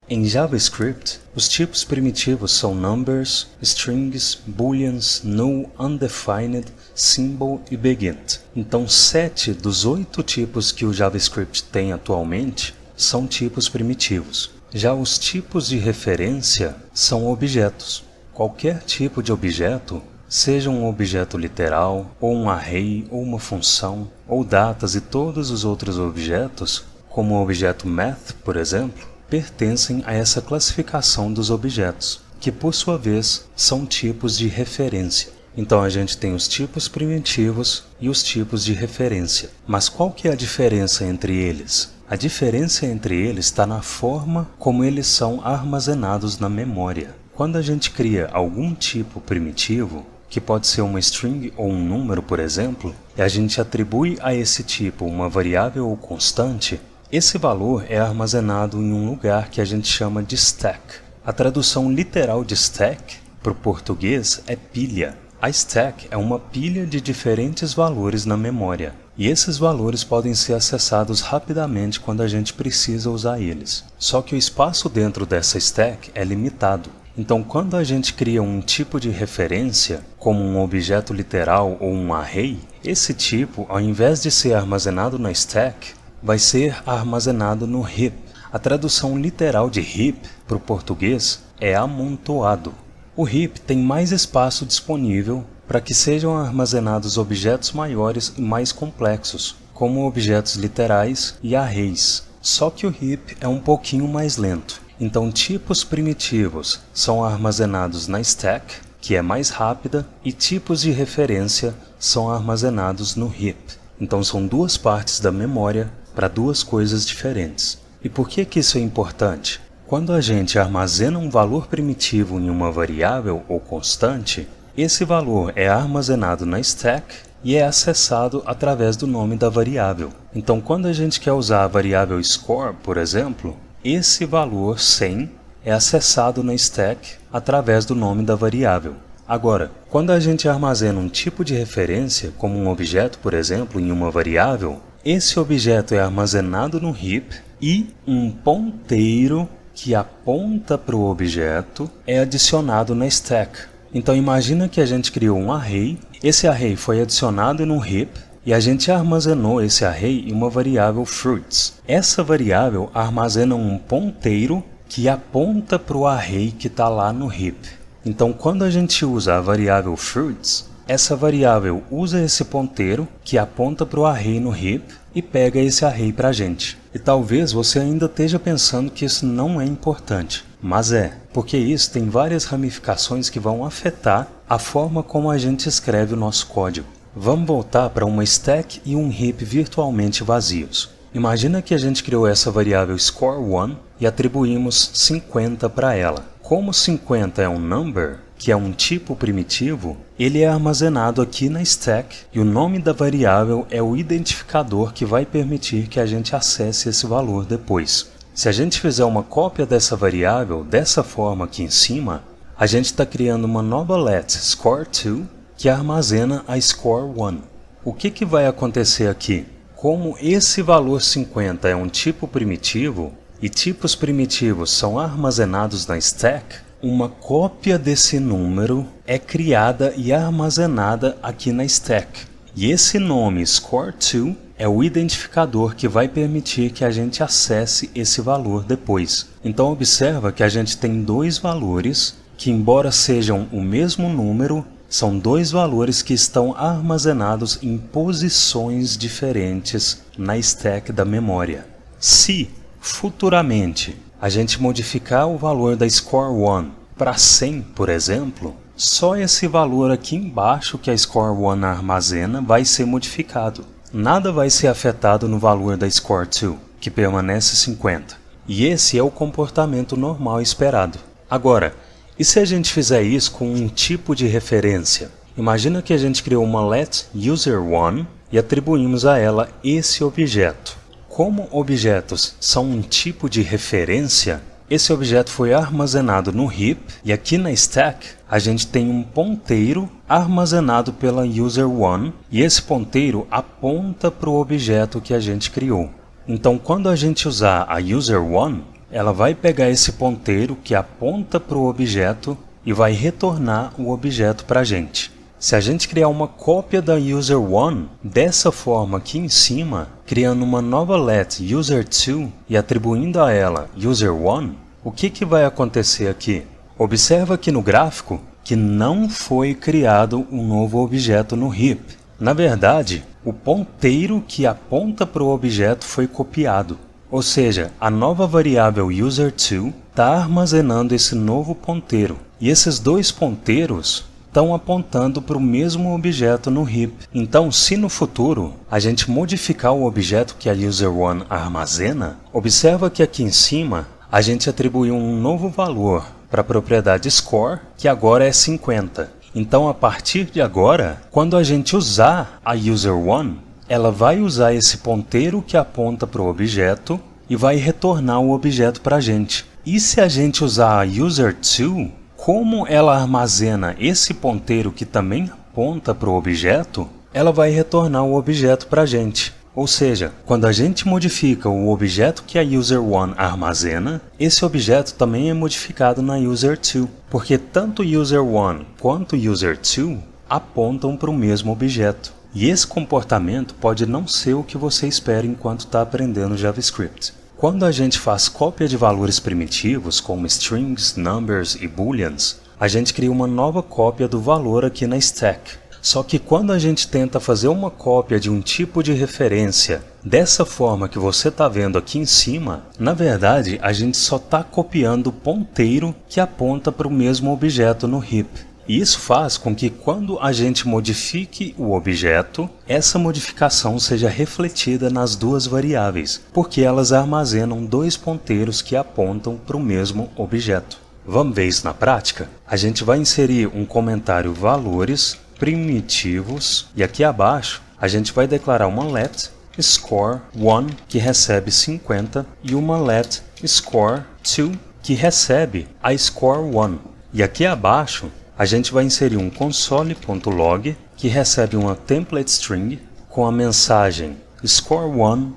Em JavaScript, os tipos primitivos são numbers, strings, booleans, null, undefined, symbol e begin. Então, 7 dos 8 tipos que o JavaScript tem atualmente são tipos primitivos. Já os tipos de referência são objetos. Qualquer tipo de objeto, seja um objeto literal, ou um array, ou uma função, ou datas e todos os outros objetos, como o objeto math, por exemplo, pertencem a essa classificação dos objetos, que por sua vez são tipos de referência. Então a gente tem os tipos primitivos e os tipos de referência. Mas qual que é a diferença entre eles? A diferença entre eles está na forma como eles são armazenados na memória. Quando a gente cria algum tipo primitivo, que pode ser uma string ou um número, por exemplo, e a gente atribui a esse tipo uma variável ou constante, esse valor é armazenado em um lugar que a gente chama de stack. A tradução literal de stack para o português é pilha. A stack é uma pilha de diferentes valores na memória, e esses valores podem ser acessados rapidamente quando a gente precisa usar eles. Só que o espaço dentro dessa stack é limitado. Então, quando a gente cria um tipo de referência, como um objeto literal ou um array, esse tipo, ao invés de ser armazenado na stack, vai ser armazenado no heap. A tradução literal de heap para o português é amontoado. O heap tem mais espaço disponível para que sejam armazenados objetos maiores e mais complexos, como objetos literais e arrays. Só que o heap é um pouquinho mais lento. Então, tipos primitivos são armazenados na stack, que é mais rápida, e tipos de referência são armazenados no heap. Então, são duas partes da memória para duas coisas diferentes. E por que isso é importante? Quando a gente armazena um valor primitivo em uma variável ou constante, esse valor é armazenado na stack e é acessado através do nome da variável. Então, quando a gente quer usar a variável score, por exemplo, esse valor 100 é acessado na stack através do nome da variável. Agora, quando a gente armazena um tipo de referência, como um objeto, por exemplo, em uma variável, esse objeto é armazenado no heap e um ponteiro que aponta para o objeto é adicionado na stack. Então imagina que a gente criou um array, esse array foi adicionado no heap e a gente armazenou esse array em uma variável fruits. Essa variável armazena um ponteiro que aponta para o array que está lá no heap. Então quando a gente usa a variável fruits, essa variável usa esse ponteiro que aponta para o array no heap e pega esse array para a gente. E talvez você ainda esteja pensando que isso não é importante, mas é, porque isso tem várias ramificações que vão afetar a forma como a gente escreve o nosso código. Vamos voltar para uma stack e um heap virtualmente vazios. Imagina que a gente criou essa variável score1 e atribuímos 50 para ela. Como 50 é um number, que é um tipo primitivo, ele é armazenado aqui na stack e o nome da variável é o identificador que vai permitir que a gente acesse esse valor depois. Se a gente fizer uma cópia dessa variável dessa forma aqui em cima, a gente está criando uma nova let score2 que armazena a score1. O que vai acontecer aqui? Como esse valor 50 é um tipo primitivo e tipos primitivos são armazenados na stack, uma cópia desse número é criada e armazenada aqui na stack. E esse nome score2 é o identificador que vai permitir que a gente acesse esse valor depois. Então observa que a gente tem dois valores que, embora sejam o mesmo número, são dois valores que estão armazenados em posições diferentes na stack da memória. Se, futuramente, a gente modificar o valor da score1 para 100, por exemplo, só esse valor aqui embaixo que a score1 armazena vai ser modificado. Nada vai ser afetado no valor da score2, que permanece 50. E esse é o comportamento normal esperado. Agora, e se a gente fizer isso com um tipo de referência? Imagina que a gente criou uma let user1 e atribuímos a ela esse objeto. Como objetos são um tipo de referência, esse objeto foi armazenado no heap e aqui na stack a gente tem um ponteiro armazenado pela user1 e esse ponteiro aponta para o objeto que a gente criou. Então quando a gente usar a user1, ela vai pegar esse ponteiro que aponta para o objeto e vai retornar o objeto para a gente. Se a gente criar uma cópia da user1 dessa forma aqui em cima, criando uma nova let user2 e atribuindo a ela user1, o que vai acontecer aqui? Observa aqui no gráfico que não foi criado um novo objeto no heap. Na verdade, o ponteiro que aponta para o objeto foi copiado. Ou seja, a nova variável user2 está armazenando esse novo ponteiro. E esses dois ponteiros estão apontando para o mesmo objeto no heap. Então, se no futuro a gente modificar o objeto que a user1 armazena, observa que aqui em cima a gente atribuiu um novo valor para a propriedade score, que agora é 50. Então, a partir de agora, quando a gente usar a user1, ela vai usar esse ponteiro que aponta para o objeto e vai retornar o objeto para a gente. E se a gente usar a user2, como ela armazena esse ponteiro que também aponta para o objeto, ela vai retornar o objeto para a gente. Ou seja, quando a gente modifica o objeto que a user1 armazena, esse objeto também é modificado na user2, porque tanto user1 quanto user2 apontam para o mesmo objeto. E esse comportamento pode não ser o que você espera enquanto está aprendendo JavaScript. Quando a gente faz cópia de valores primitivos, como strings, numbers e booleans, a gente cria uma nova cópia do valor aqui na stack. Só que quando a gente tenta fazer uma cópia de um tipo de referência dessa forma que você está vendo aqui em cima, na verdade a gente só está copiando o ponteiro que aponta para o mesmo objeto no heap. E isso faz com que quando a gente modifique o objeto, essa modificação seja refletida nas duas variáveis, porque elas armazenam dois ponteiros que apontam para o mesmo objeto. Vamos ver isso na prática? A gente vai inserir um comentário valores primitivos e aqui abaixo a gente vai declarar uma let score1 que recebe 50 e uma let score2 que recebe a score1. E aqui abaixo a gente vai inserir um console.log que recebe uma template string com a mensagem score1,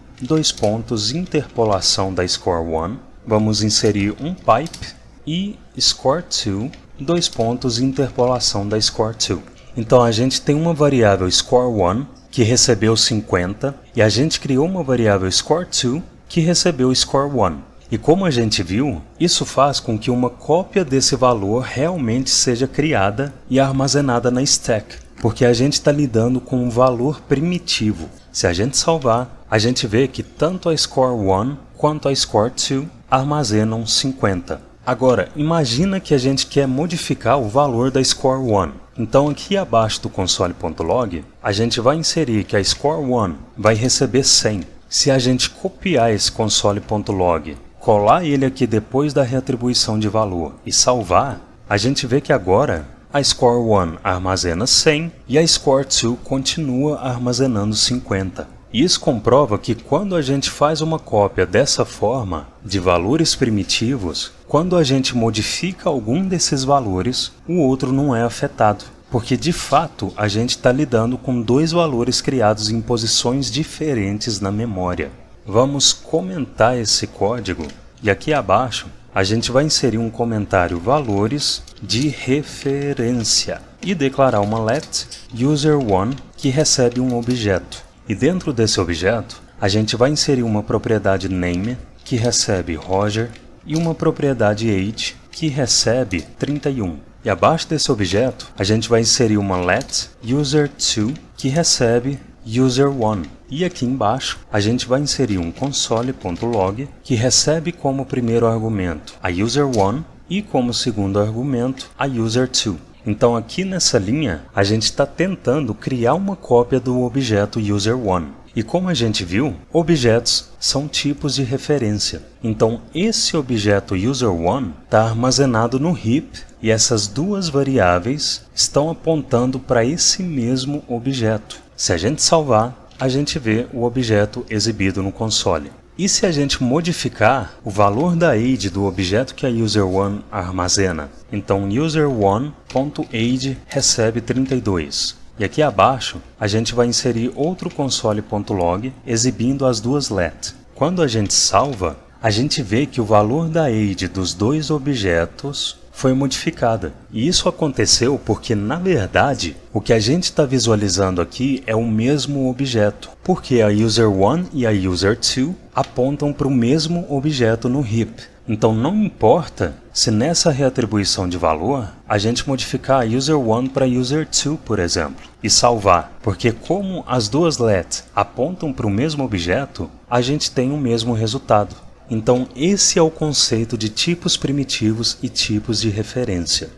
interpolação da score1. Vamos inserir um pipe e score2, interpolação da score2. Então a gente tem uma variável score1 que recebeu 50 e a gente criou uma variável score2 que recebeu score1. E como a gente viu, isso faz com que uma cópia desse valor realmente seja criada e armazenada na stack, porque a gente está lidando com um valor primitivo. Se a gente salvar, a gente vê que tanto a score1 quanto a score2 armazenam 50. Agora, imagina que a gente quer modificar o valor da score1. Então aqui abaixo do console.log, a gente vai inserir que a score1 vai receber 100. Se a gente copiar esse console.log, colar ele aqui depois da reatribuição de valor e salvar, a gente vê que agora a score1 armazena 100 e a score2 continua armazenando 50. Isso comprova que quando a gente faz uma cópia dessa forma de valores primitivos, quando a gente modifica algum desses valores, o outro não é afetado. Porque de fato a gente está lidando com dois valores criados em posições diferentes na memória. Vamos comentar esse código e aqui abaixo a gente vai inserir um comentário valores de referência e declarar uma let user1 que recebe um objeto. E dentro desse objeto a gente vai inserir uma propriedade name que recebe Roger e uma propriedade age que recebe 31. E abaixo desse objeto a gente vai inserir uma let user2 que recebe user1. E aqui embaixo a gente vai inserir um console.log que recebe como primeiro argumento a user1 e como segundo argumento a user2. Então aqui nessa linha a gente está tentando criar uma cópia do objeto user1. E como a gente viu, objetos são tipos de referência. Então esse objeto user1 está armazenado no heap e essas duas variáveis estão apontando para esse mesmo objeto. Se a gente salvar, a gente vê o objeto exibido no console. E se a gente modificar o valor da age do objeto que a user1 armazena? Então user1.age recebe 32. E aqui abaixo a gente vai inserir outro console.log exibindo as duas let. Quando a gente salva, a gente vê que o valor da age dos dois objetos foi modificada. E isso aconteceu porque, na verdade, o que a gente está visualizando aqui é o mesmo objeto, porque a user1 e a user2 apontam para o mesmo objeto no heap. Então não importa se nessa reatribuição de valor a gente modificar a user1 para user2, por exemplo, e salvar, porque como as duas let apontam para o mesmo objeto, a gente tem o mesmo resultado. Então esse é o conceito de tipos primitivos e tipos de referência.